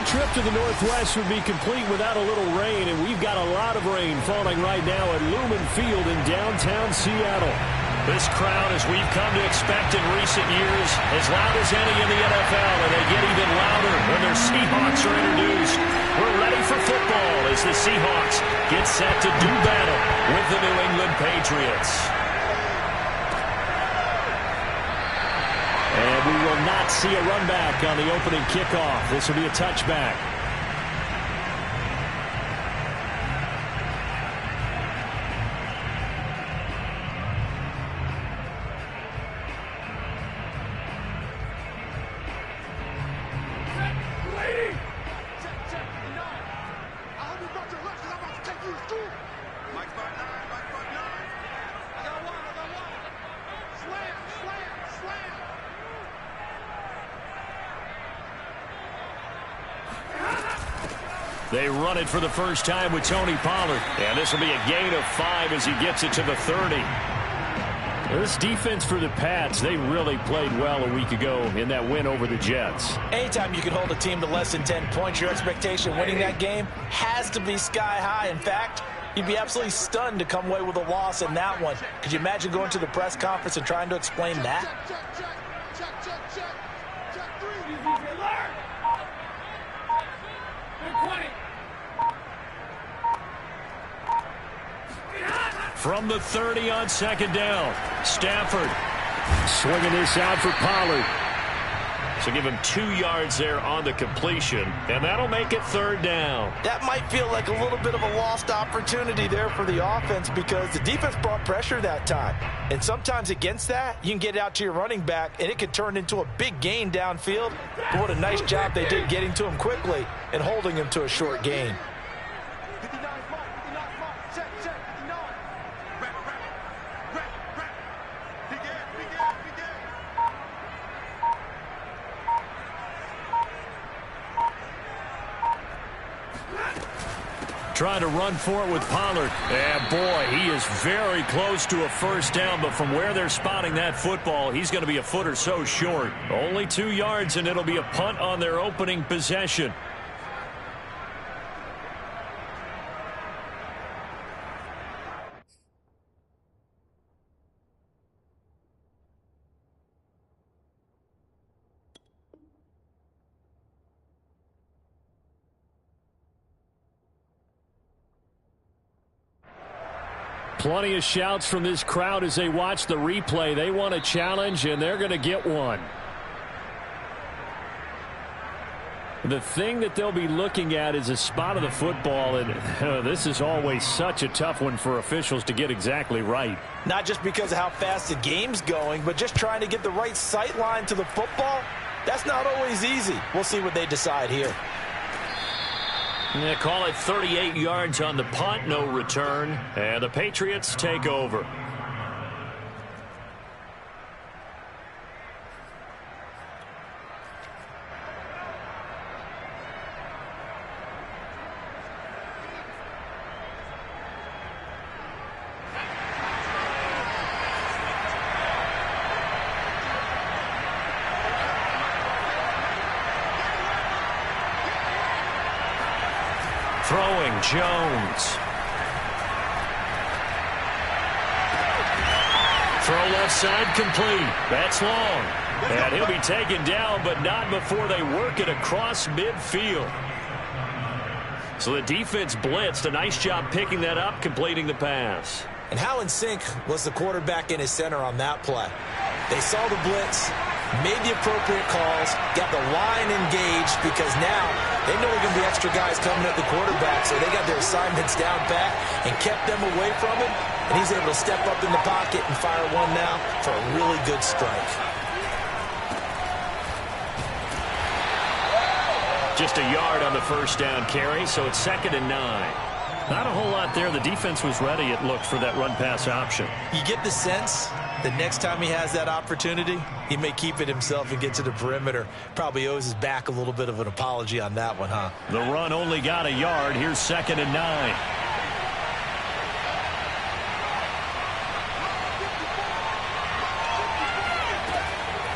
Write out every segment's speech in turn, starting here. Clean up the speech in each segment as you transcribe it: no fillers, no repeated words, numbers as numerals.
road trip to the Northwest would be complete without a little rain, and we've got a lot of rain falling right now at Lumen Field in downtown Seattle. This crowd, as we've come to expect in recent years, as loud as any in the NFL, and they get even louder when their Seahawks are introduced. We're ready for football as the Seahawks get set to do battle with the New England Patriots. And we will not see a run back on the opening kickoff. This will be a touchback. They run it for the first time with Tony Pollard. And this will be a gain of 5 as he gets it to the 30. This defense for the Pats, they really played well a week ago in that win over the Jets. Anytime you can hold a team to less than 10 points, your expectation winning that game has to be sky high. In fact, you'd be absolutely stunned to come away with a loss in that one. Could you imagine going to the press conference and trying to explain that? From the 30 on second down, Stafford swinging this out for Pollard. So give him 2 yards there on the completion, and that'll make it third down. That might feel like a little bit of a lost opportunity there for the offense because the defense brought pressure that time. And sometimes against that, you can get it out to your running back, and it could turn into a big gain downfield. But what a nice job they did getting to him quickly and holding him to a short gain. Trying to run for it with Pollard. And boy, he is very close to a first down, but from where they're spotting that football, he's going to be a foot or so short. Only 2 yards, and it'll be a punt on their opening possession. Plenty of shouts from this crowd as they watch the replay. They want a challenge, and they're going to get one. The thing that they'll be looking at is a spot of the football, and this is always such a tough one for officials to get exactly right. Not just because of how fast the game's going, but just trying to get the right sight line to the football. That's not always easy. We'll see what they decide here. Yeah, call it 38 yards on the punt, no return, and the Patriots take over. Throwing, Jones. Throw left side complete. That's long. And he'll be taken down, but not before they work it across midfield. So the defense blitzed. A nice job picking that up, completing the pass. And how in sync was the quarterback in his center on that play? They saw the blitz, made the appropriate calls, got the line engaged because now they know there are going to be extra guys coming at the quarterback, so they got their assignments down pat and kept them away from him, and he's able to step up in the pocket and fire one now for a really good strike. Just a yard on the first down carry, so it's 2nd and 9. Not a whole lot there. The defense was ready, it looked, for that run-pass option. You get the sense that next time he has that opportunity, he may keep it himself and get to the perimeter. Probably owes his back a little bit of an apology on that one, huh? The run only got a yard. Here's 2nd and 9.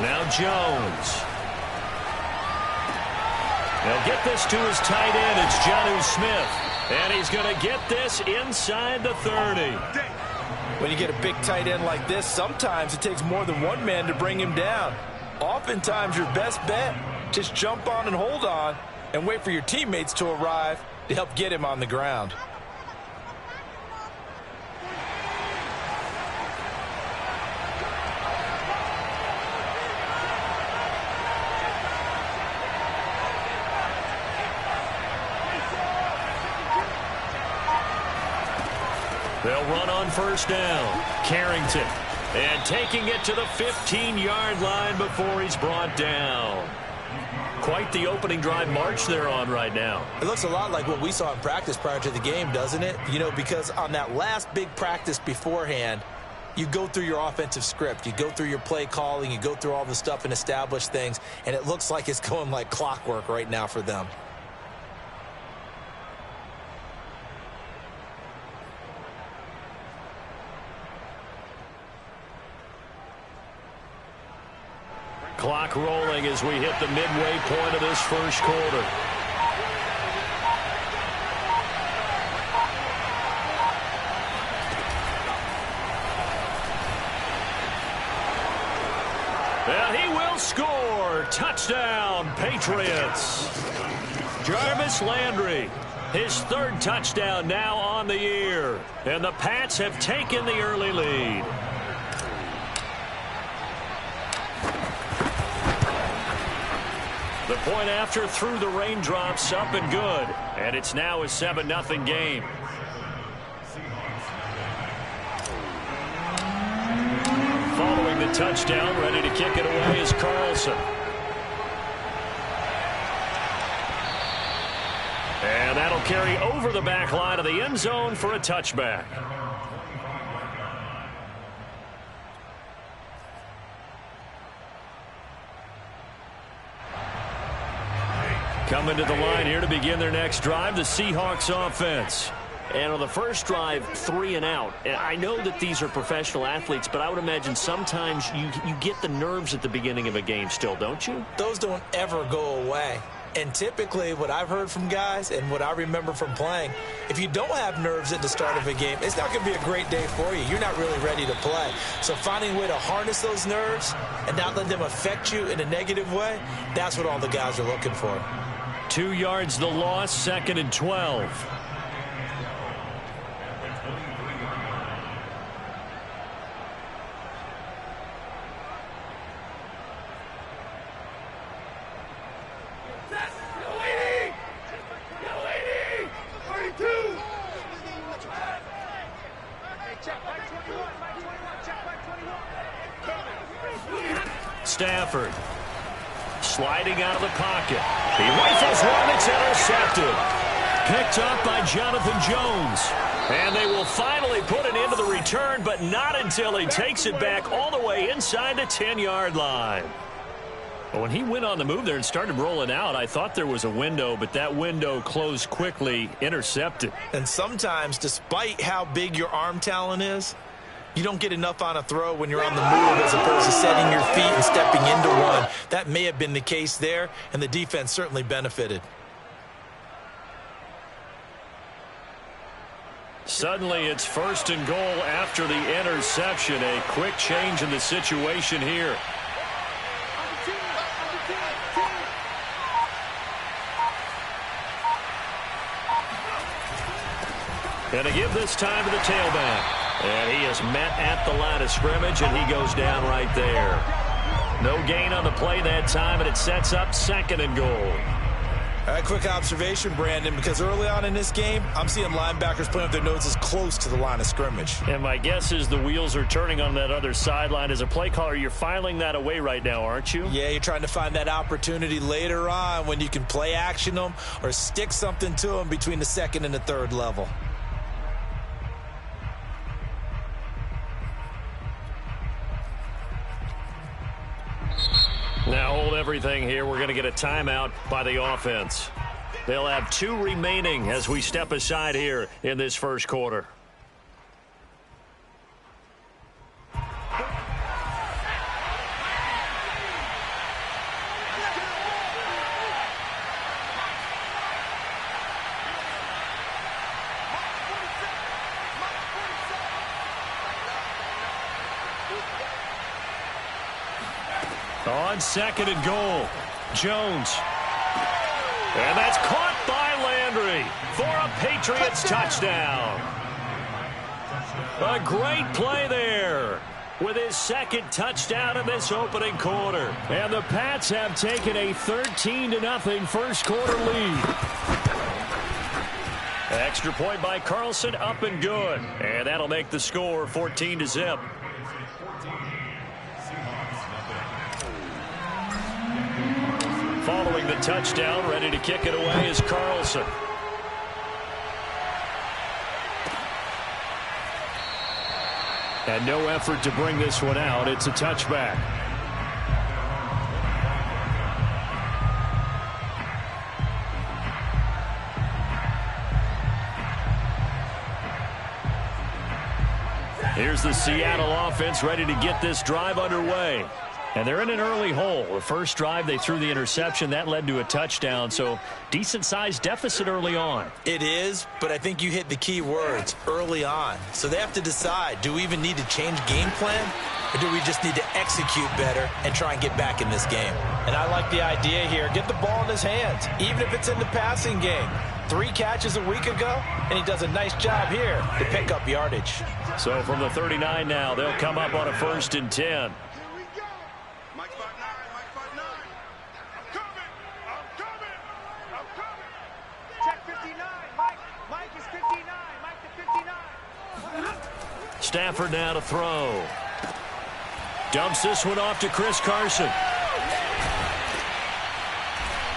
Now Jones. They'll get this to his tight end. It's Jonnu Smith. And he's going to get this inside the 30. When you get a big tight end like this, sometimes it takes more than one man to bring him down. Oftentimes, your best bet, just jump on and hold on and wait for your teammates to arrive to help get him on the ground. They'll run on first down. Carrington. And taking it to the 15-yard line before he's brought down. Quite the opening drive march they're on right now. It looks a lot like what we saw in practice prior to the game, doesn't it? You know, because on that last big practice beforehand, you go through your offensive script. You go through your play calling. You go through all the stuff and establish things. And it looks like it's going like clockwork right now for them. Clock rolling as we hit the midway point of this first quarter. And he will score. Touchdown, Patriots. Jarvis Landry, his third touchdown now on the year. And the Pats have taken the early lead. The point after through the raindrops, up and good. And it's now a 7-0 game. Following the touchdown, ready to kick it away is Carlson. And that'll carry over the back line of the end zone for a touchback. Coming to the line here to begin their next drive, the Seahawks offense. And on the first drive, 3 and out. And I know that these are professional athletes, but I would imagine sometimes you get the nerves at the beginning of a game still, don't you? Those don't ever go away. And typically what I've heard from guys and what I remember from playing, if you don't have nerves at the start of a game, it's not going to be a great day for you. You're not really ready to play. So finding a way to harness those nerves and not let them affect you in a negative way, that's what all the guys are looking for. 2 yards the loss, 2nd and 12. Stafford sliding out of the pocket. He rifles one. It's intercepted. Picked up by Jonathan Jones. And they will finally put an end to the return, but not until he takes it back all the way inside the 10-yard line. Well, when he went on the move there and started rolling out, I thought there was a window, but that window closed quickly, intercepted. And sometimes, despite how big your arm talent is, you don't get enough on a throw when you're on the move as opposed to setting your feet and stepping into one. That may have been the case there, and the defense certainly benefited. Suddenly it's 1st and goal after the interception. A quick change in the situation here. And to give this time to the tailback. And he is met at the line of scrimmage, and he goes down right there. No gain on the play that time, and it sets up 2nd and goal. A quick observation, Brandon, because early on in this game, I'm seeing linebackers playing with their noses close to the line of scrimmage. And my guess is the wheels are turning on that other sideline. As a play caller, you're filing that away right now, aren't you? Yeah, you're trying to find that opportunity later on when you can play action them or stick something to them between the 2nd and the 3rd level. Now hold everything here. We're going to get a timeout by the offense. They'll have 2 remaining as we step aside here in this first quarter. On 2nd and goal, Jones. And that's caught by Landry for a Patriots touchdown. A great play there with his 2nd touchdown in this opening quarter. And the Pats have taken a 13-0 first quarter lead. Extra point by Carlson, up and good. And that'll make the score 14-0. Following the touchdown, ready to kick it away is Carlson. And no effort to bring this one out. It's a touchback. Here's the Seattle offense ready to get this drive underway. And they're in an early hole. The first drive, they threw the interception. That led to a touchdown, so decent-sized deficit early on. It is, but I think you hit the key words, early on. So they have to decide, do we even need to change game plan, or do we just need to execute better and try and get back in this game? And I like the idea here. Get the ball in his hands, even if it's in the passing game. 3 catches a week ago, and he does a nice job here to pick up yardage. So from the 39 now, they'll come up on a 1st and 10. Stafford now to throw. Dumps this one off to Chris Carson.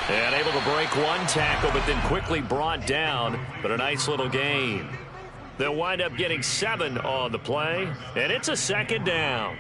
And able to break one tackle, but then quickly brought down. But a nice little gain. They'll wind up getting 7 on the play, and it's a 2nd down.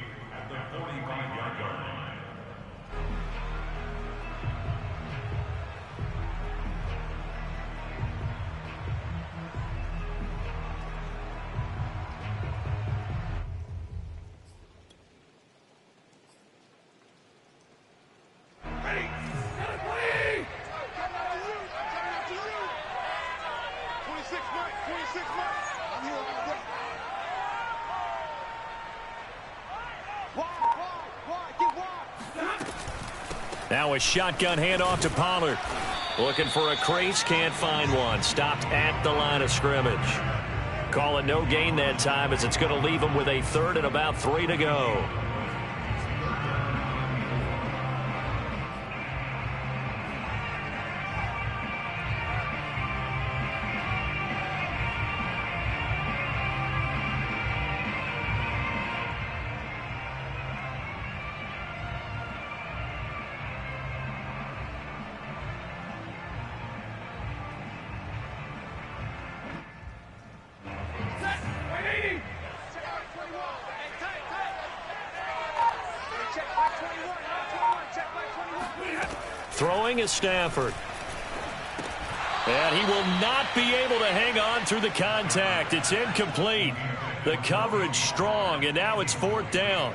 Now a shotgun handoff to Pollard. Looking for a crease, can't find one. Stopped at the line of scrimmage. Call it no gain that time, as it's going to leave him with a 3rd and about 3 to go. Throwing is Stafford. And he will not be able to hang on through the contact. It's incomplete. The coverage strong, and now it's 4th down.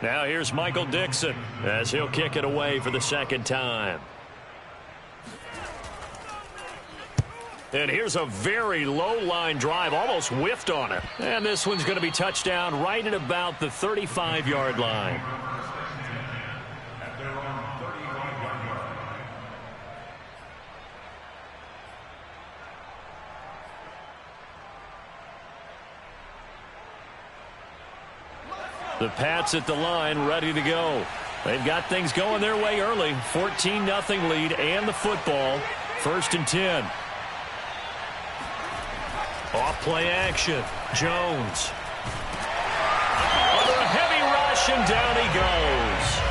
Now here's Michael Dixon as he'll kick it away for the 2nd time. And here's a very low line drive, almost whiffed on it. And this one's going to be touchdown right at about the 35-yard line. The Pats at the line, ready to go. They've got things going their way early. 14-0 lead and the football. 1st and 10. Off play action. Jones. Under a heavy rush, and down he goes.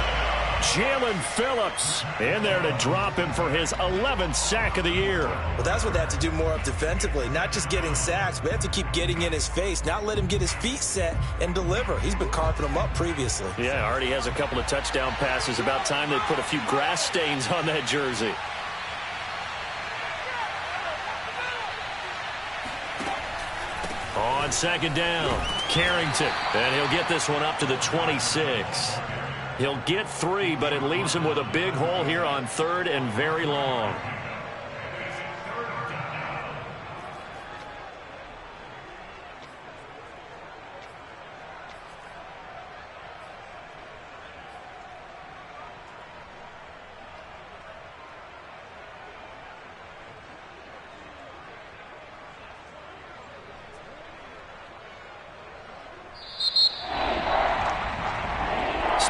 Jalen Phillips in there to drop him for his 11th sack of the year. Well, that's what they have to do more of defensively. Not just getting sacks, but they have to keep getting in his face, not let him get his feet set and deliver. He's been carving them up previously. Yeah, already has a couple of touchdown passes. About time they put a few grass stains on that jersey. On 2nd down, Carrington. And he'll get this one up to the 26. He'll get 3, but it leaves him with a big hole here on 3rd and very long.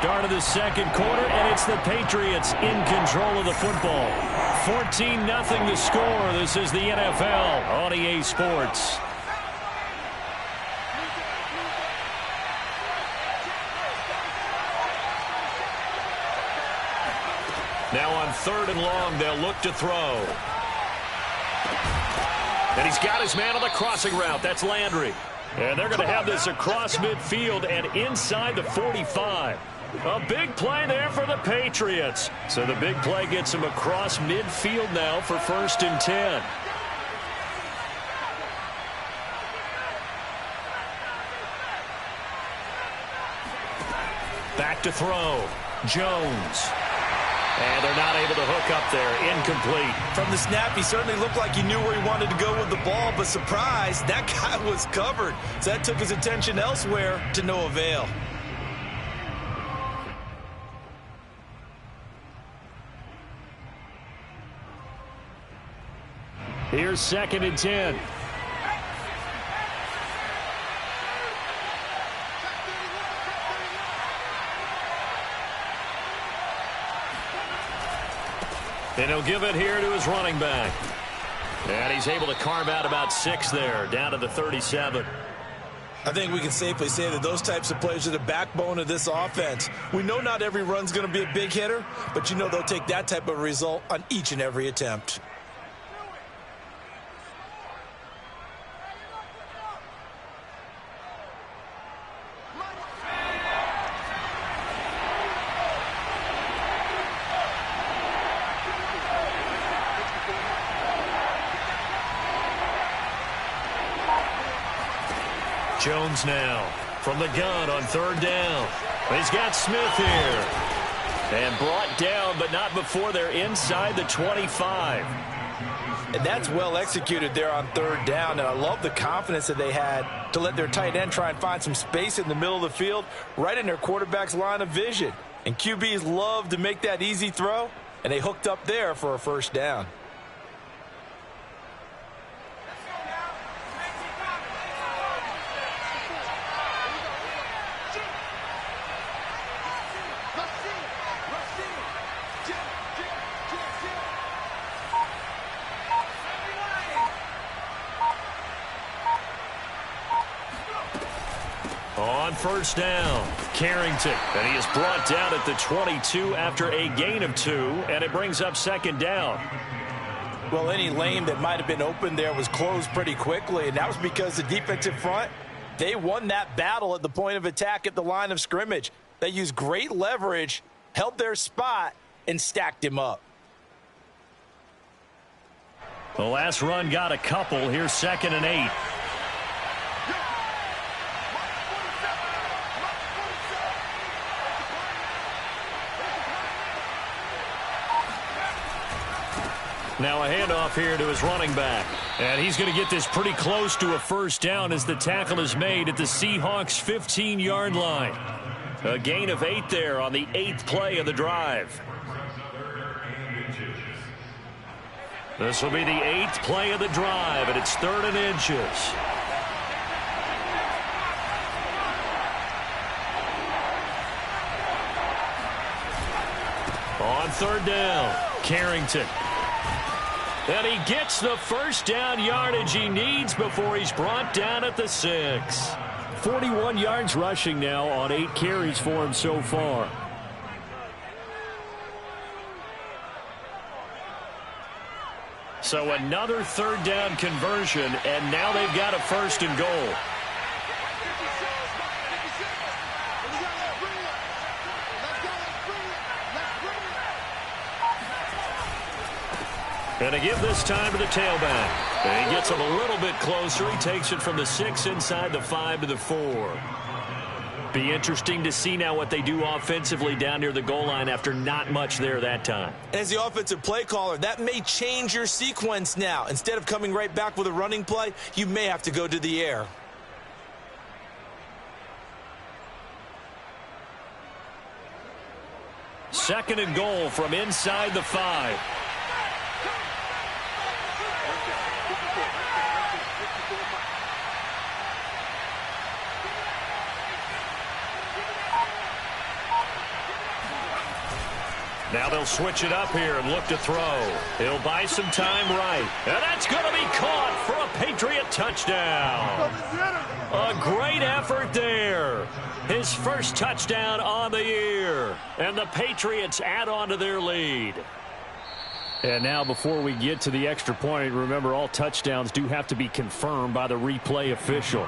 Start of the second quarter, and it's the Patriots in control of the football. 14-0 the score. This is the NFL on EA Sports. Now on 3rd and long, they'll look to throw. And he's got his man on the crossing route. That's Landry. And they're going to have this across midfield and inside the 45. A big play there for the Patriots. So the big play gets him across midfield now for 1st and 10. Back to throw. Jones. And they're not able to hook up there. Incomplete. From the snap, he certainly looked like he knew where he wanted to go with the ball, but surprise, that guy was covered. So that took his attention elsewhere to no avail. Here's 2nd and 10. And he'll give it here to his running back. And he's able to carve out about 6 there, down to the 37. I think we can safely say that those types of plays are the backbone of this offense. We know not every run's going to be a big hitter, but you know they'll take that type of result on each and every attempt. Jones now from the gun on 3rd down. He's got Smith here. And brought down, but not before they're inside the 25. And that's well executed there on 3rd down. And I love the confidence that they had to let their tight end try and find some space in the middle of the field, right in their quarterback's line of vision. And QBs love to make that easy throw, and they hooked up there for a 1st down. On 1st down, Carrington. And he is brought down at the 22 after a gain of 2, and it brings up 2nd down. Well, any lane that might have been open there was closed pretty quickly, and that was because the defensive front, they won that battle at the point of attack at the line of scrimmage. They used great leverage, held their spot, and stacked him up. The last run got a couple. Here's 2nd and 8. Now a handoff here to his running back. And he's going to get this pretty close to a 1st down as the tackle is made at the Seahawks' 15-yard line. A gain of 8 there on the 8th play of the drive. This will be the 8th play of the drive, and it's 3rd and inches. On 3rd down, Carrington. And he gets the 1st down yardage he needs before he's brought down at the 6. 41 yards rushing now on 8 carries for him so far. So another 3rd down conversion, and now they've got a 1st and goal. And to give this time to the tailback. And he gets him a little bit closer. He takes it from the 6 inside the 5 to the 4. Be interesting to see now what they do offensively down near the goal line after not much there that time. As the offensive play caller, that may change your sequence now. Instead of coming right back with a running play, you may have to go to the air. Second and goal from inside the 5. Now they'll switch it up here and look to throw. He'll buy some time right. And that's going to be caught for a Patriot touchdown. A great effort there. His first touchdown on the year. And the Patriots add on to their lead. And now before we get to the extra point, remember all touchdowns do have to be confirmed by the replay official.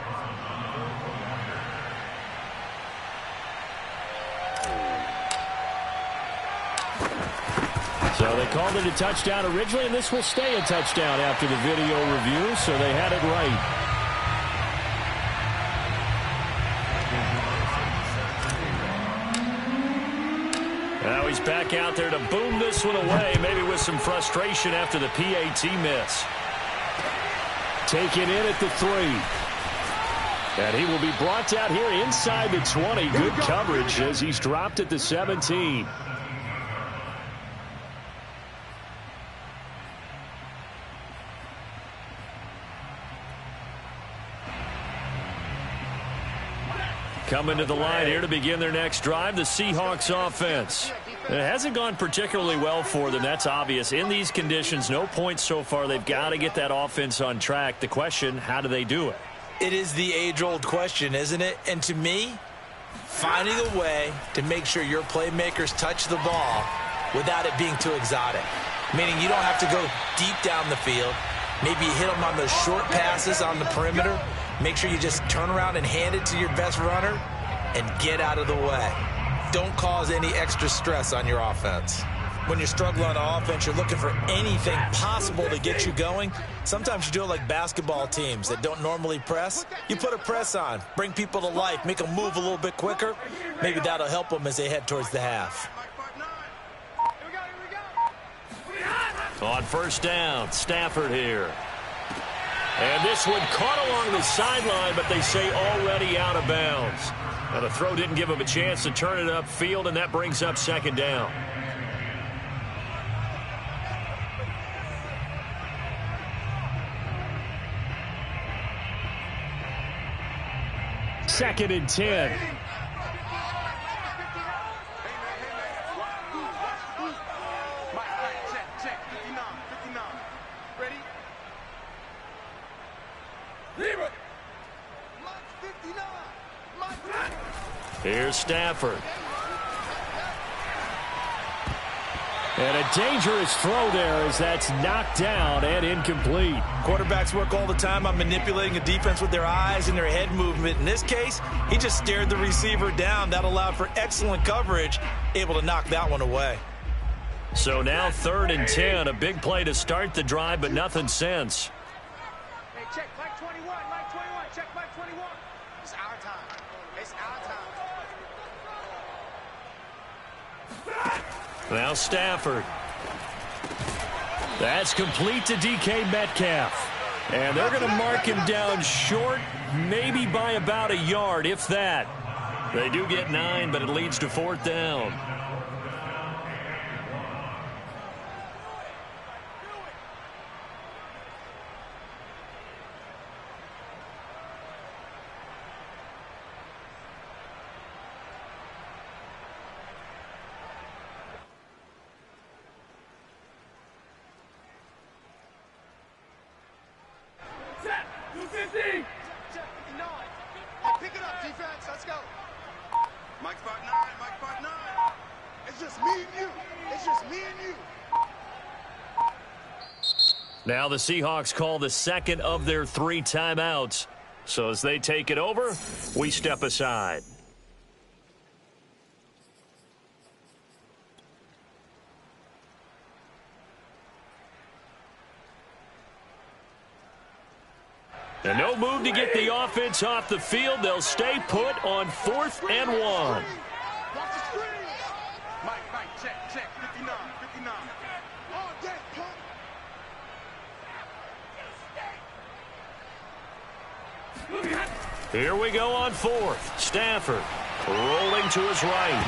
So they called it a touchdown originally, and this will stay a touchdown after the video review, so they had it right. Now he's back out there to boom this one away, maybe with some frustration after the PAT miss. Take it in at the 3. And he will be brought down here inside the 20. Good coverage as he's dropped at the 17. Coming to the line here to begin their next drive, the Seahawks offense. It hasn't gone particularly well for them, that's obvious. In these conditions, no points so far. They've got to get that offense on track. The question, how do they do it? It is the age-old question, isn't it? And to me, finding a way to make sure your playmakers touch the ball without it being too exotic. Meaning you don't have to go deep down the field. Maybe you hit them on those short passes on the perimeter. Make sure you just turn around and hand it to your best runner and get out of the way. Don't cause any extra stress on your offense. When you're struggling on offense, you're looking for anything possible to get you going. Sometimes you do it like basketball teams that don't normally press. You put a press on, bring people to life, make them move a little bit quicker. Maybe that'll help them as they head towards the half. On first down, Stafford here. And this one caught along the sideline, but they say already out of bounds. Now the throw didn't give him a chance to turn it upfield, and that brings up second down. Second and 10. Here's Stafford. And a dangerous throw there as that's knocked down and incomplete. Quarterbacks work all the time on manipulating a defense with their eyes and their head movement. In this case, he just stared the receiver down. That allowed for excellent coverage, able to knock that one away. So now 3rd and 10, a big play to start the drive, but nothing since. Hey, check Mike 21, Mike 21, check Mike 21. It's our time. It's our time. Now Stafford. That's complete to DK Metcalf. And they're going to mark him down short, maybe by about a yard, if that. They do get 9, but it leads to 4th down. Now the Seahawks call the second of their 3 timeouts. So as they take it over, we step aside. And no move to get the offense off the field. They'll stay put on 4th and 1. Mike, check, 59. All day, pump. Here we go on 4th. Stafford rolling to his right.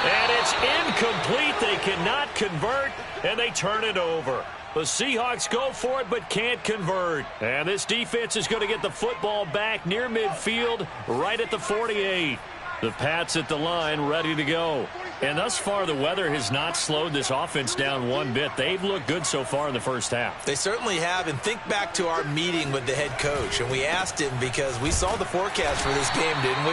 And it's incomplete. They cannot convert, and they turn it over. The Seahawks go for it but can't convert. And this defense is going to get the football back near midfield right at the 48. The Pats at the line ready to go. And thus far, the weather has not slowed this offense down one bit. They've looked good so far in the first half. They certainly have. And think back to our meeting with the head coach. And we asked him, because we saw the forecast for this game, didn't we?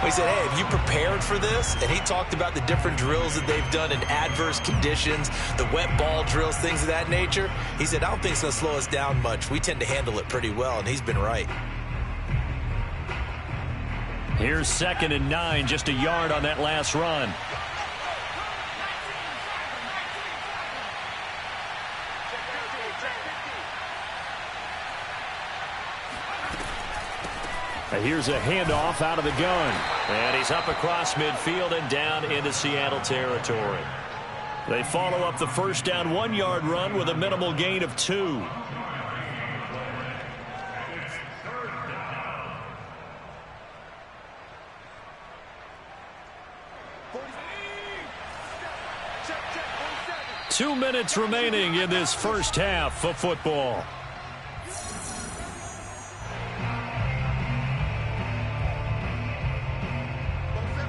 We said, hey, have you prepared for this? And he talked about the different drills that they've done in adverse conditions, the wet ball drills, things of that nature. He said, I don't think it's going to slow us down much. We tend to handle it pretty well, and he's been right. Here's 2nd and 9, just a yard on that last run. Here's a handoff out of the gun. And he's up across midfield and down into Seattle territory. They follow up the first down 1-yard run with a minimal gain of 2. Two minutes remaining in this first half of football.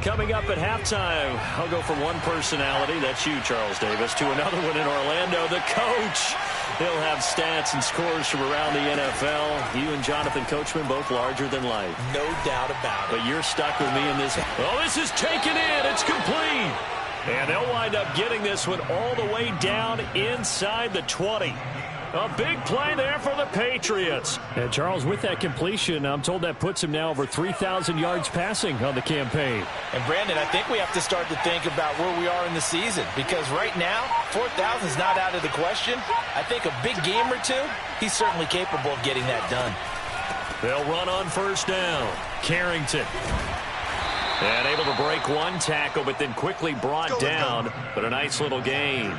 Coming up at halftime, I'll go from one personality, that's you, Charles Davis, to another one in Orlando, the coach. He'll have stats and scores from around the NFL. You and Jonathan Coachman, both larger than life. No doubt about it. But you're stuck with me in this. Oh, this is taken in. It's complete. And they'll wind up getting this one all the way down inside the 20. A big play there for the Patriots. And Charles, with that completion, I'm told that puts him now over 3,000 yards passing on the campaign. And Brandon, I think we have to start to think about where we are in the season, because right now, 4,000 is not out of the question. I think a big game or two, he's certainly capable of getting that done. They'll run on first down. Carrington. And able to break one tackle, but then quickly brought down. But a nice little gain.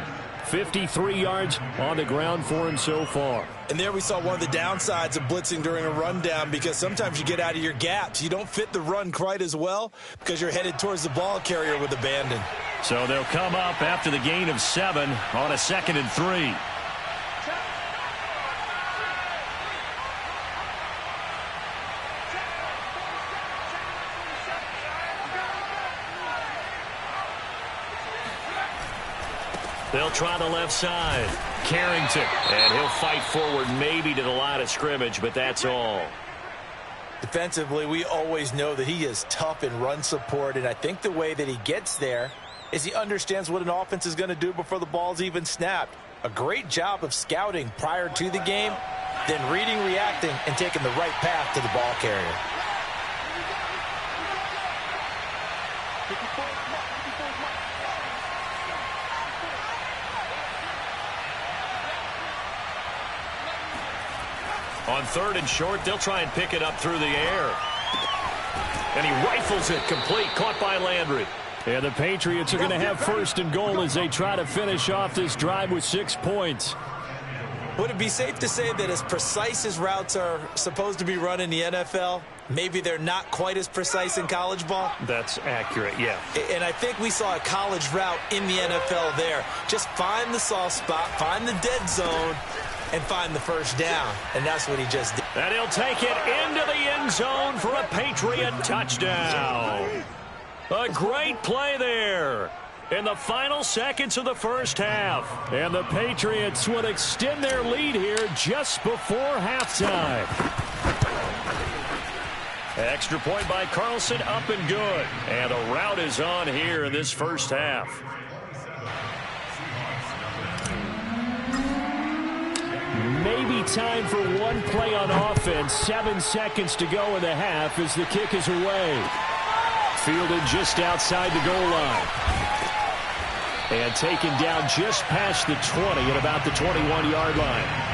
53 yards on the ground for him so far. And there we saw one of the downsides of blitzing during a rundown, because sometimes you get out of your gaps. You don't fit the run quite as well because you're headed towards the ball carrier with abandon. So they'll come up after the gain of 7 on a 2nd and 3. They'll try the left side. Carrington. And he'll fight forward maybe to the line of scrimmage, but that's all. Defensively, we always know that he is tough in run support, and I think the way that he gets there is he understands what an offense is going to do before the ball's even snapped. A great job of scouting prior to the game, then reading, reacting, and taking the right path to the ball carrier. On 3rd and short, they'll try and pick it up through the air. And he rifles it complete, caught by Landry. And the Patriots are going to have 1st and goal as they try to finish off this drive with 6 points. Would it be safe to say that as precise as routes are supposed to be run in the NFL, maybe they're not quite as precise in college ball? That's accurate, yeah. And I think we saw a college route in the NFL there. Just find the soft spot, find the dead zone, and find the first down. And that's what he just did. And he'll take it into the end zone for a Patriot touchdown. A great play there in the final seconds of the first half. And the Patriots will extend their lead here just before halftime. Extra point by Carlson, up and good. And the route is on here in this first half. Maybe time for one play on offense. 7 seconds to go in the half as the kick is away. Fielded just outside the goal line. And taken down just past the 20 at about the 21-yard line.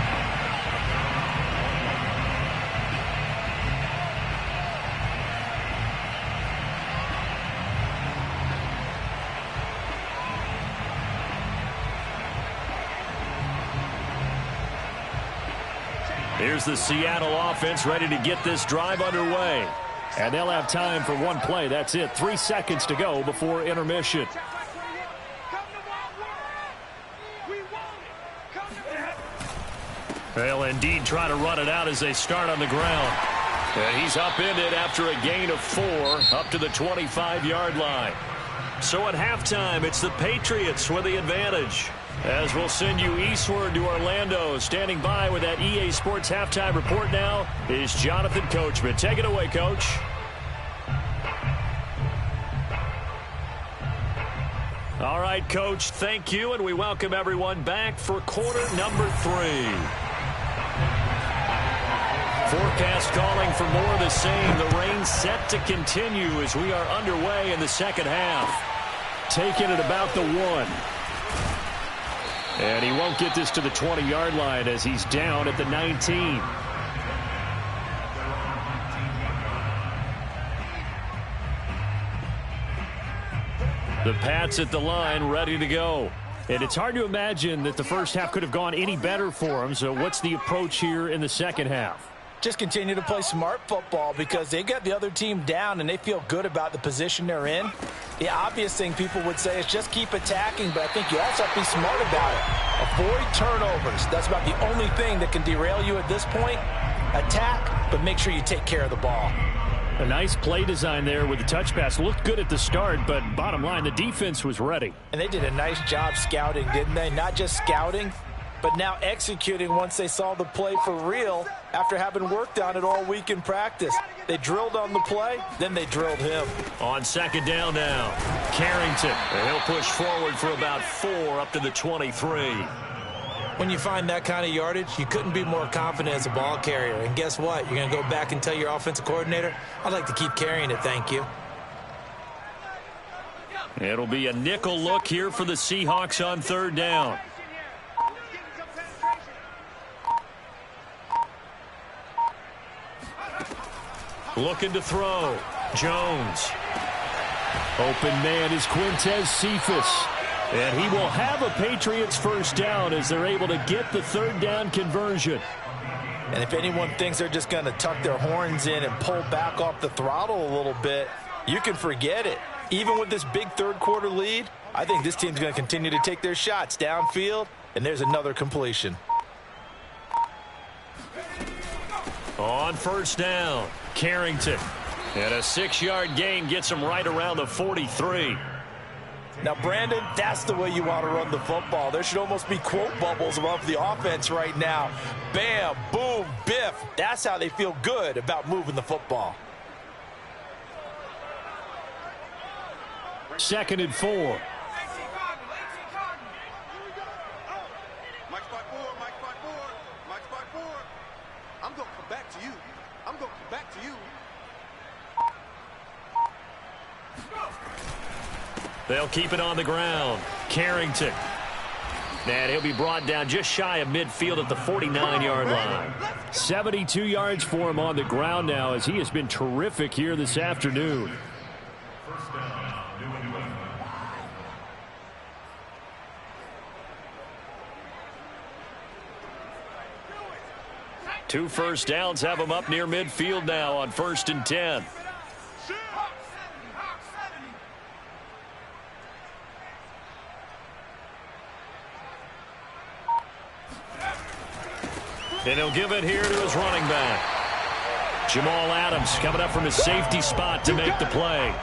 Here's the Seattle offense ready to get this drive underway. And they'll have time for one play. That's it. 3 seconds to go before intermission. They'll indeed try to run it out as they start on the ground. And he's upended after a gain of 4 up to the 25-yard line. So at halftime, it's the Patriots with the advantage. As we'll send you eastward to Orlando. Standing by with that EA Sports halftime report now is Jonathan Coachman. Take it away, Coach. All right, Coach, thank you, and we welcome everyone back for quarter number 3. Forecast calling for more of the same. The rain set to continue as we are underway in the second half. Taking it about the 1. And he won't get this to the 20-yard line as he's down at the 19. The Pats at the line, ready to go. And it's hard to imagine that the first half could have gone any better for them. So what's the approach here in the second half? Just continue to play smart football because they got the other team down and they feel good about the position they're in. The obvious thing people would say is just keep attacking, but I think you also have to be smart about it. Avoid turnovers. That's about the only thing that can derail you at this point. Attack, but make sure you take care of the ball. A nice play design there with the touch pass. Looked good at the start, but bottom line, the defense was ready. And they did a nice job scouting, didn't they? Not just scouting, but now executing once they saw the play for real after having worked on it all week in practice. They drilled on the play, then they drilled him. On second down now, Carrington. And he'll push forward for about 4 up to the 23. When you find that kind of yardage, you couldn't be more confident as a ball carrier. And guess what? You're going to go back and tell your offensive coordinator, I'd like to keep carrying it, thank you. It'll be a nickel look here for the Seahawks on third down. Looking to throw. Jones. Open man is Quintez Cephas. And he will have a Patriots first down as they're able to get the third down conversion. And if anyone thinks they're just going to tuck their horns in and pull back off the throttle a little bit, you can forget it. Even with this big third quarter lead, I think this team's going to continue to take their shots downfield, and there's another completion. On first down, Carrington. And a 6-yard gain gets him right around the 43. Now, Brandon, that's the way you want to run the football. There should almost be quote bubbles above the offense right now. Bam, boom, biff. That's how they feel good about moving the football. 2nd and 4. I'm going to come back to you. I'm going to come back to you. They'll keep it on the ground. Carrington. And he'll be brought down just shy of midfield at the 49-yard line. 72 yards for him on the ground now as he has been terrific here this afternoon. Two first downs have him up near midfield now on 1st and 10. And he'll give it here to his running back. Jamal Adams coming up from his safety spot to make the play.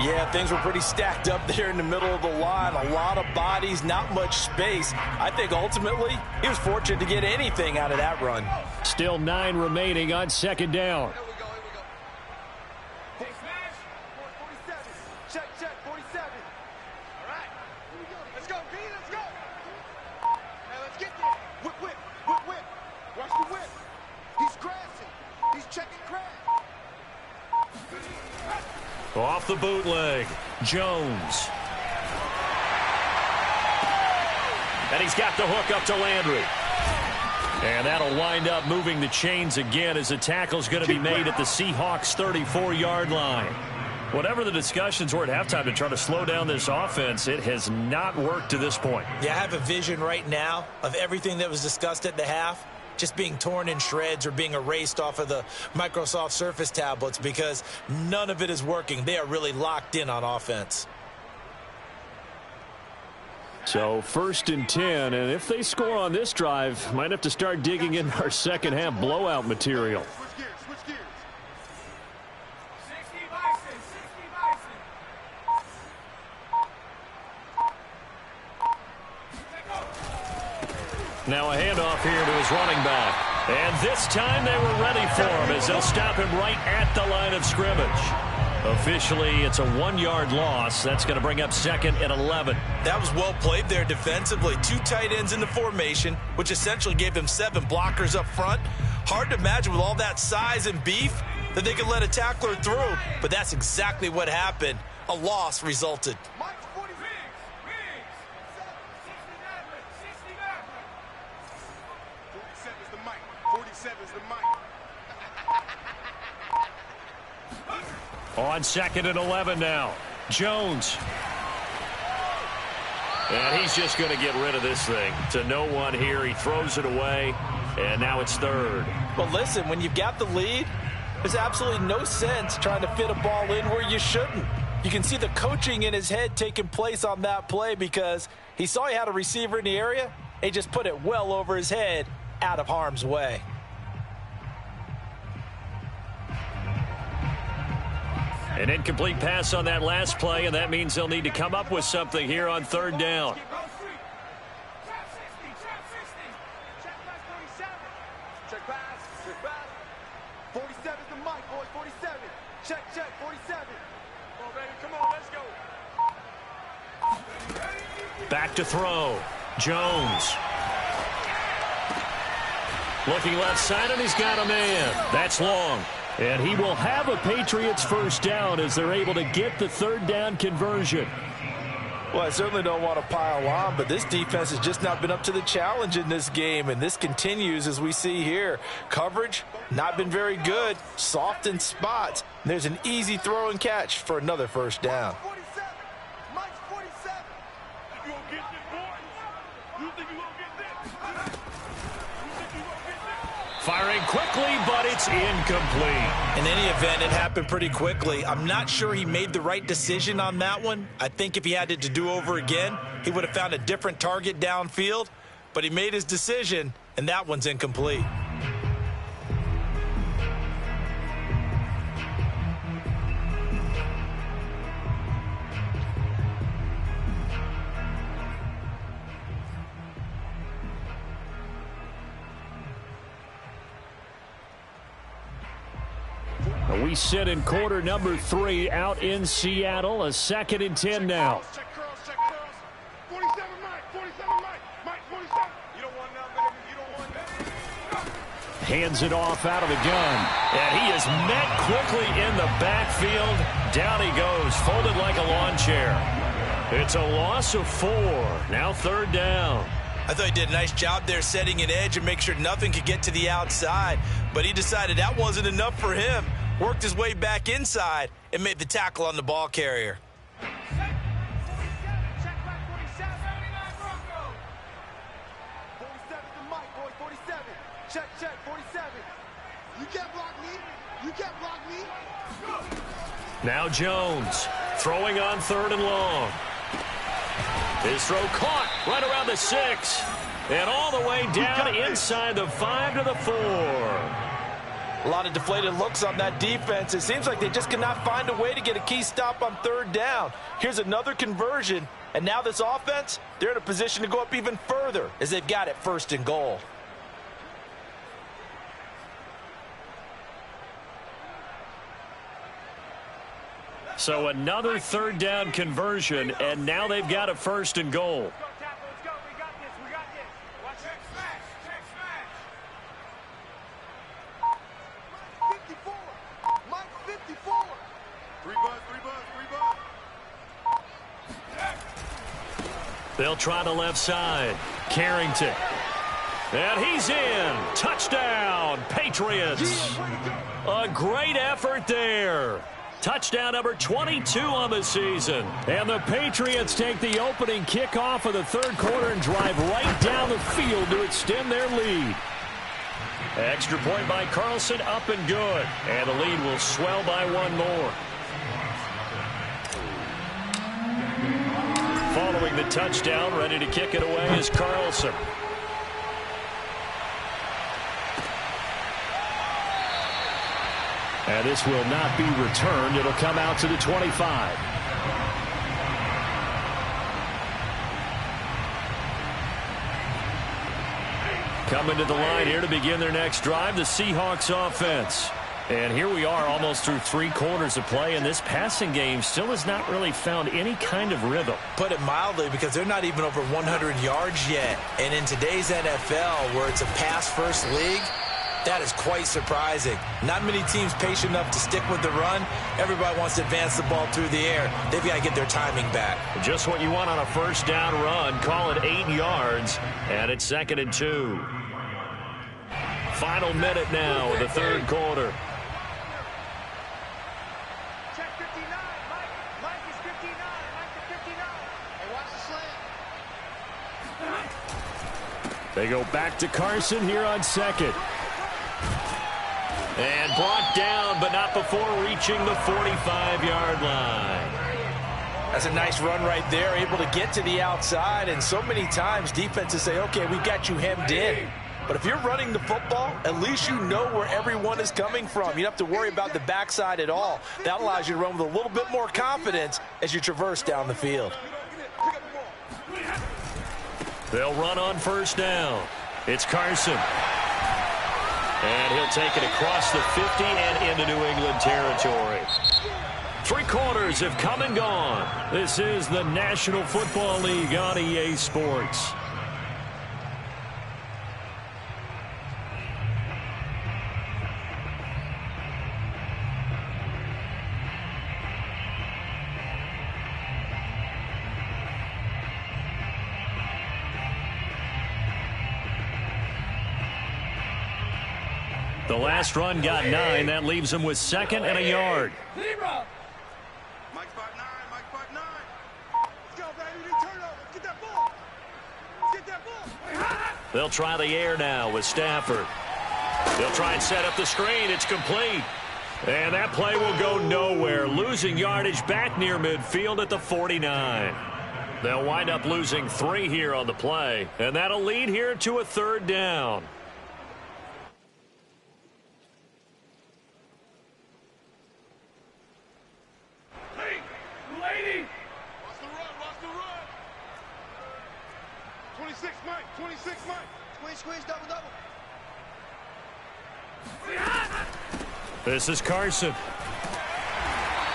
Yeah, things were pretty stacked up there in the middle of the line. A lot of bodies, not much space. I think ultimately he was fortunate to get anything out of that run. Still 9 remaining on 2nd down. Here we go. Hey, smash. 47. Check, 47. All right. Here we go. Let's go, B. Let's go. Now let's get there. Whip. Watch the whip. He's crashing. He's checking crash. Off the bootleg, Jones. And he's got the hook up to Landry. And that'll wind up moving the chains again as the tackle's going to be made at the Seahawks 34-yard line. Whatever the discussions were at halftime to try to slow down this offense, it has not worked to this point. Yeah, I have a vision right now of everything that was discussed at the half just being torn in shreds or being erased off of the Microsoft Surface tablets because none of it is working. They are really locked in on offense. So 1st and 10, and if they score on this drive, might have to start digging in our second half blowout material. Switch gears. 60 Bison. Now a handoff here to his running back. And this time they were ready for him as they'll stop him right at the line of scrimmage. Officially, it's a 1-yard loss. That's going to bring up 2nd and 11. That was well played there defensively. 2 tight ends in the formation, which essentially gave them 7 blockers up front. Hard to imagine with all that size and beef that they could let a tackler through, but that's exactly what happened. A loss resulted. 47's the mic. 47's the mic. On 2nd and 11 now. Jones. And he's just going to get rid of this thing. To no one here. He throws it away. And now it's 3rd. Well, listen, when you've got the lead, there's absolutely no sense trying to fit a ball in where you shouldn't. You can see the coaching in his head taking place on that play because he saw he had a receiver in the area. He just put it well over his head, out of harm's way. An incomplete pass on that last play, and that means they'll need to come up with something here on 3rd down. Check pass. 47's the mic, boys. 47. Check, 47. Come on, baby. Come on, let's go. Back to throw. Jones. Looking left side, and he's got a man. That's long. And he will have a Patriots 1st down as they're able to get the 3rd down conversion. Well, I certainly don't want to pile on, but this defense has just not been up to the challenge in this game, and this continues as we see here. Coverage, not been very good, soft in spots. There's an easy throw and catch for another 1st down. 47. Mike's 47. You gonna get this, boy? You think you gonna get this? You think you gonna get this? Firing quickly, but it's incomplete. In any event, it happened pretty quickly. I'm not sure he made the right decision on that one. I think if he had it to do over again, he would have found a different target downfield. But he made his decision, and that one's incomplete. We sit in quarter number 3 out in Seattle. A 2nd and 10 now. Check curls. 47 Mike. 47 Mike. Mike 47. You don't want that, baby. You don't want that. Hands it off out of the gun. And he is met quickly in the backfield. Down he goes, folded like a lawn chair. It's a loss of 4. Now 3rd down. I thought he did a nice job there setting an edge and make sure nothing could get to the outside. But he decided that wasn't enough for him. Worked his way back inside and made the tackle on the ball carrier. 47. Check back 47. 47's the mic, boys. 47. Check, 47. You can't block me. You can't block me. Now Jones throwing on 3rd and long. His throw caught right around the 6. And all the way down inside the 5 to the 4. A lot of deflated looks on that defense. It seems like they just cannot find a way to get a key stop on 3rd down. Here's another conversion, and now this offense, they're in a position to go up even further as they've got it 1st and goal. So another 3rd down conversion, and now they've got a 1st and goal. Let's go. We got this. Watch it. Smash. 54. Mike 54. 3 buzz. They'll try the left side. Carrington. And he's in. Touchdown, Patriots. A great effort there. Touchdown number 22 on the season. And the Patriots take the opening kickoff of the 3rd quarter and drive right down the field to extend their lead. Extra point by Carlson, up and good. And the lead will swell by 1 more. Following the touchdown, ready to kick it away is Carlson. And this will not be returned. It'll come out to the 25. Coming to the line here to begin their next drive, the Seahawks offense. And here we are almost through 3 quarters of play, and this passing game still has not really found any kind of rhythm. Put it mildly, because they're not even over 100 yards yet. And in today's NFL, where it's a pass-first league, that is quite surprising. Not many teams patient enough to stick with the run. Everybody wants to advance the ball through the air. They've got to get their timing back. Just what you want on a first down run. Call it 8 yards, and it's 2nd and 2. Final minute now of the 3rd quarter. Check 59. Mike is 59. Mike to 59. Hey, watch the slant. They go back to Carson here on 2nd. And brought down, but not before reaching the 45-yard line. That's a nice run right there, able to get to the outside. And so many times defenses say, okay, we've got you hemmed in. But if you're running the football, at least you know where everyone is coming from. You don't have to worry about the backside at all. That allows you to run with a little bit more confidence as you traverse down the field. They'll run on first down. It's Carson. And he'll take it across the 50 and into New England territory. 3 quarters have come and gone. This is the National Football League on EA Sports. The last run got 9. That leaves him with 2nd and a yard. Mike's part 9. Mike's part 9. Let's go, baby. Turn over. Let's get that ball. Let's get that ball. They'll try the air now with Stafford. They'll try and set up the screen. It's complete. And that play will go nowhere. Losing yardage back near midfield at the 49. They'll wind up losing 3 here on the play. And that'll lead here to a 3rd down. This is Carson.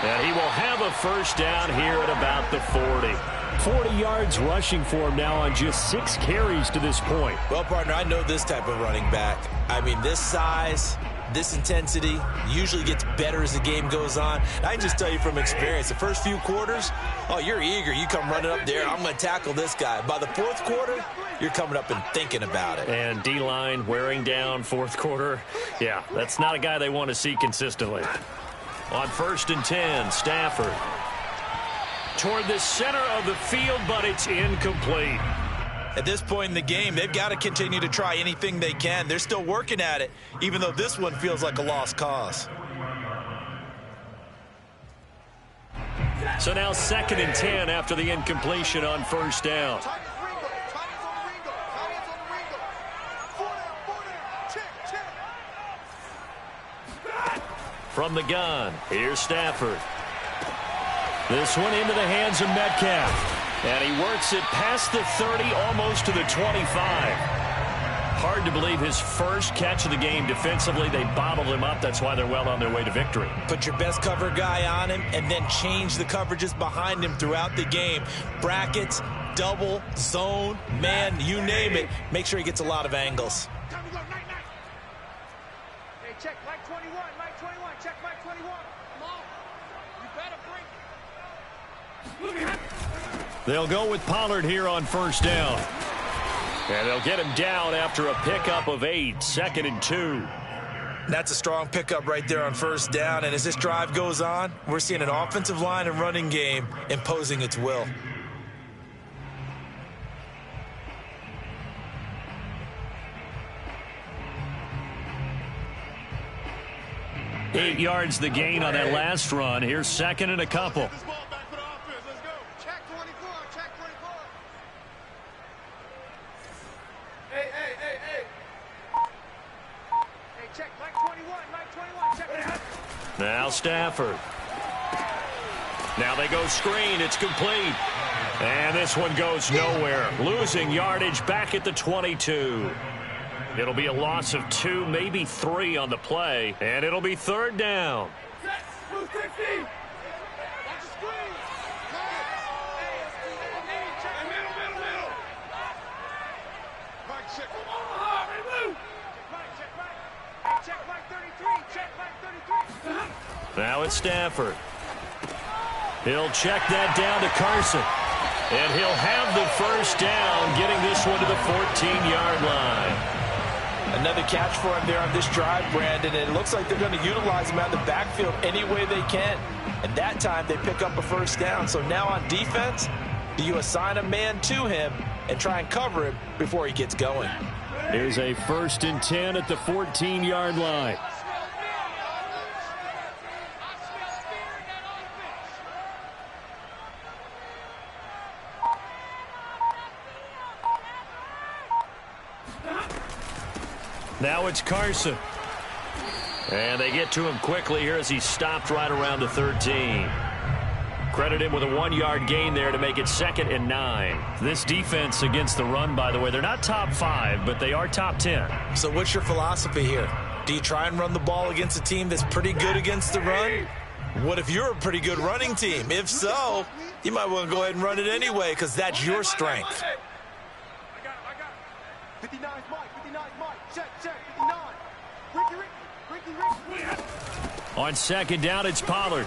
And he will have a first down here at about the 40. 40 yards rushing for him now on just 6 carries to this point. Well, partner, I know this type of running back. I mean, this size, this intensity usually gets better as the game goes on. And I can just tell you from experience, the first few quarters, oh, you're eager. You come running up there, I'm going to tackle this guy. By the 4th quarter, you're coming up and thinking about it. And D-line wearing down 4th quarter. Yeah, that's not a guy they want to see consistently. On 1st and 10, Stafford. Toward the center of the field, but it's incomplete. At this point in the game, they've got to continue to try anything they can. They're still working at it, even though this one feels like a lost cause. So now 2nd and 10 after the incompletion on first down. From the gun, here's Stafford. This one into the hands of Metcalf. And he works it past the 30, almost to the 25. Hard to believe his first catch of the game defensively. They bottled him up. That's why they're well on their way to victory. Put your best cover guy on him and then change the coverages behind him throughout the game. Brackets, double, zone, man, you name it. Make sure he gets a lot of angles. Time to go, night. Hey, check Mike 21. Mike 21. Check Mike 21. Come on. You better break. They'll go with Pollard here on first down. And they'll get him down after a pickup of 8, 2nd and 2. That's a strong pickup right there on first down. And as this drive goes on, we're seeing an offensive line and running game imposing its will. Hey, 8 yards the gain on that last run. Here's 2nd and a couple. Now Stafford. Now they go screen. It's complete. And this one goes nowhere. Losing yardage back at the 22. It'll be a loss of 2, maybe 3 on the play, and it'll be 3rd down. Now it's Stafford. He'll check that down to Carson. And he'll have the first down, getting this one to the 14-yard line. Another catch for him there on this drive, Brandon. And it looks like they're going to utilize him out of the backfield any way they can. And that time they pick up a first down. So now on defense, do you assign a man to him and try and cover him before he gets going? Here's a 1st and 10 at the 14-yard line. Now it's Carson. And they get to him quickly here as he stopped right around the 13. Credit him with a 1-yard gain there to make it 2nd and 9. This defense against the run, by the way, they're not top 5, but they are top 10. So what's your philosophy here? Do you try and run the ball against a team that's pretty good against the run? What if you're a pretty good running team? If so, you might want to go ahead and run it anyway because that's your strength. 59 Mike, 59 Mike, check, 59. Ricky. On 2nd down, it's Pollard.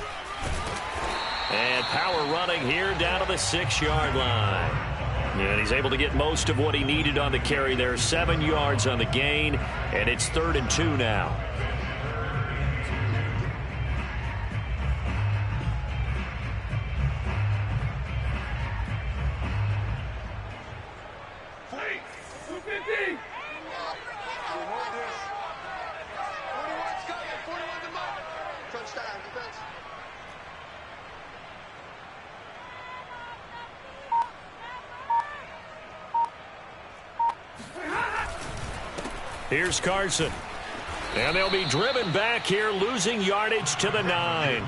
And power running here down to the 6-yard line. And he's able to get most of what he needed on the carry there. 7 yards on the gain, and it's 3rd and 2 now. Here's Carson. And they'll be driven back here, losing yardage to the 9.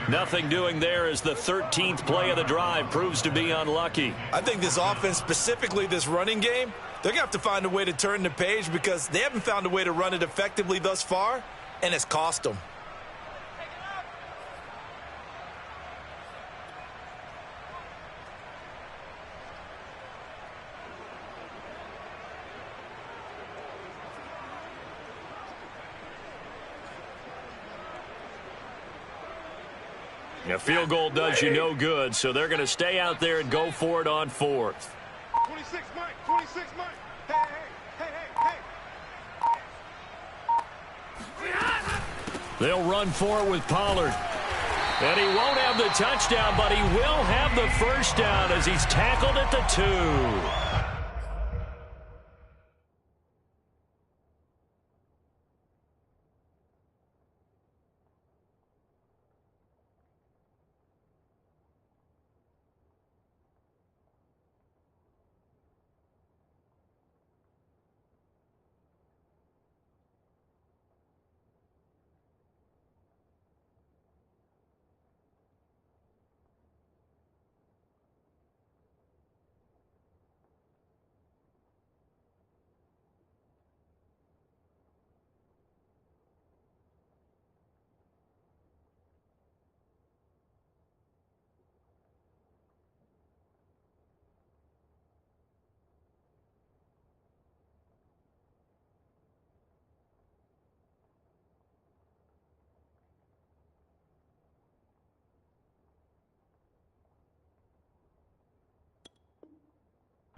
Nothing doing there as the 13th play of the drive proves to be unlucky. I think this offense, specifically this running game, they're going to have to find a way to turn the page because they haven't found a way to run it effectively thus far, and it's cost them. A field goal does you no good, so they're going to stay out there and go for it on 4th. 26 Mike, 26 Mike. Hey. They'll run for it with Pollard. And he won't have the touchdown, but he will have the first down as he's tackled at the 2.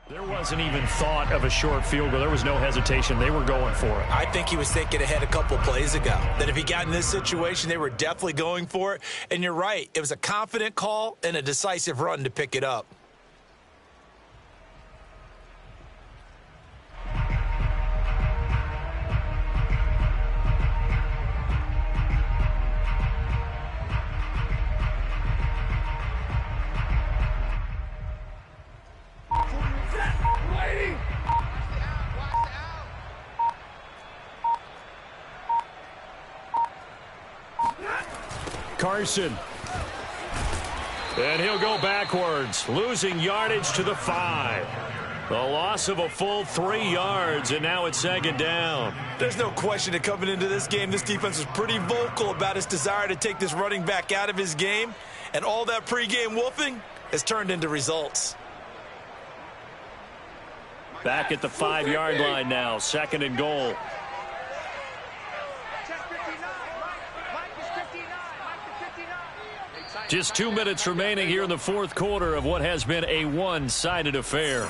There wasn't even thought of a short field goal. There was no hesitation. They were going for it. I think he was thinking ahead a couple plays ago, that if he got in this situation, they were definitely going for it. And you're right. It was a confident call and a decisive run to pick it up. Carson. And he'll go backwards, losing yardage to the 5. The loss of a full 3 yards, and now it's second down. There's no question that coming into this game, this defense was pretty vocal about its desire to take this running back out of his game, and all that pregame wolfing has turned into results. Back at the 5-yard line now, second and goal. Just 2 minutes remaining here in the fourth quarter of what has been a one-sided affair.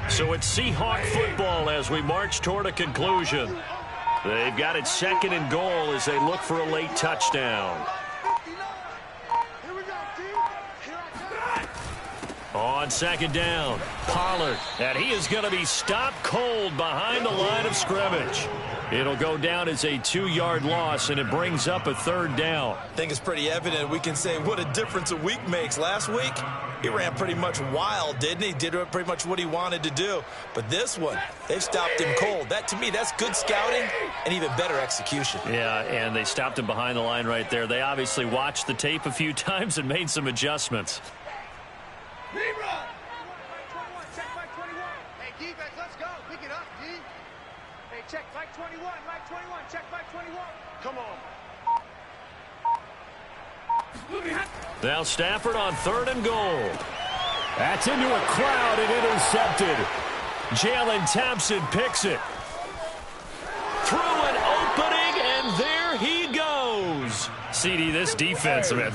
So it's Seahawk football as we march toward a conclusion. They've got it second and goal as they look for a late touchdown. On second down, Pollard, and he is going to be stopped cold behind the line of scrimmage. It'll go down as a 2-yard loss, and it brings up a third down. I think it's pretty evident. We can say what a difference a week makes. Last week, he ran pretty much wild, didn't he? Did pretty much what he wanted to do. But this one, they've stopped him cold. That, to me, that's good scouting and even better execution. Yeah, and they stopped him behind the line right there. They obviously watched the tape a few times and made some adjustments. Check 521. Hey, defense, let's go. Pick it up, D. Hey, check 521. 521. Check 521. Come on. Now Stafford on third and goal. That's into a crowd and intercepted. Jalen Thompson picks it. Through an opening, and there he goes. CD, this defense, man,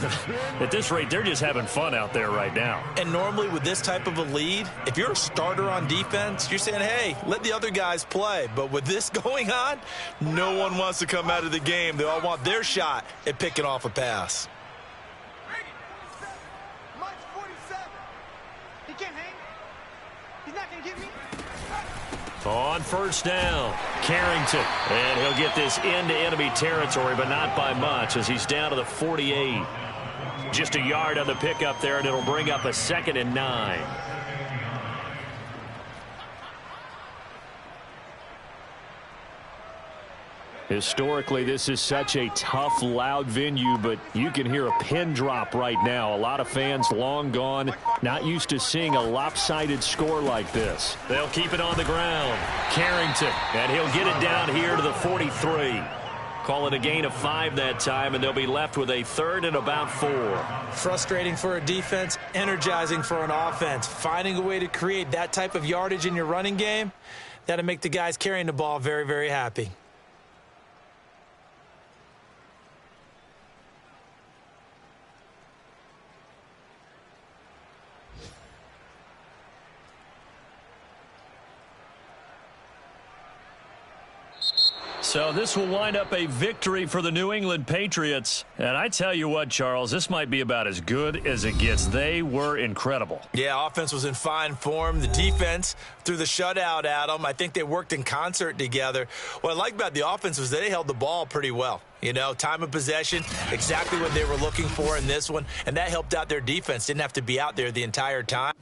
at this rate, they're just having fun out there right now. And normally with this type of a lead, if you're a starter on defense, you're saying, hey, let the other guys play. But with this going on, no one wants to come out of the game. They all want their shot at picking off a pass. March 47. He can't hang. He's not going to get me. On first down, Carrington. And he'll get this into enemy territory, but not by much as he's down to the 48. Just a yard on the pickup there, and it'll bring up a 2nd and 9. Historically, this is such a tough, loud venue, but you can hear a pin drop right now. A lot of fans long gone, not used to seeing a lopsided score like this. They'll keep it on the ground. Carrington, and he'll get it down here to the 43. Call it a gain of 5 that time, and they'll be left with a 3rd and about 4. Frustrating for a defense, energizing for an offense. Finding a way to create that type of yardage in your running game, that'll make the guys carrying the ball very, very happy. So this will wind up a victory for the New England Patriots. And I tell you what, Charles, this might be about as good as it gets. They were incredible. Yeah, offense was in fine form. The defense threw the shutout at them. I think they worked in concert together. What I like about the offense was they held the ball pretty well. You know, time of possession, exactly what they were looking for in this one. And that helped out their defense. Didn't have to be out there the entire time.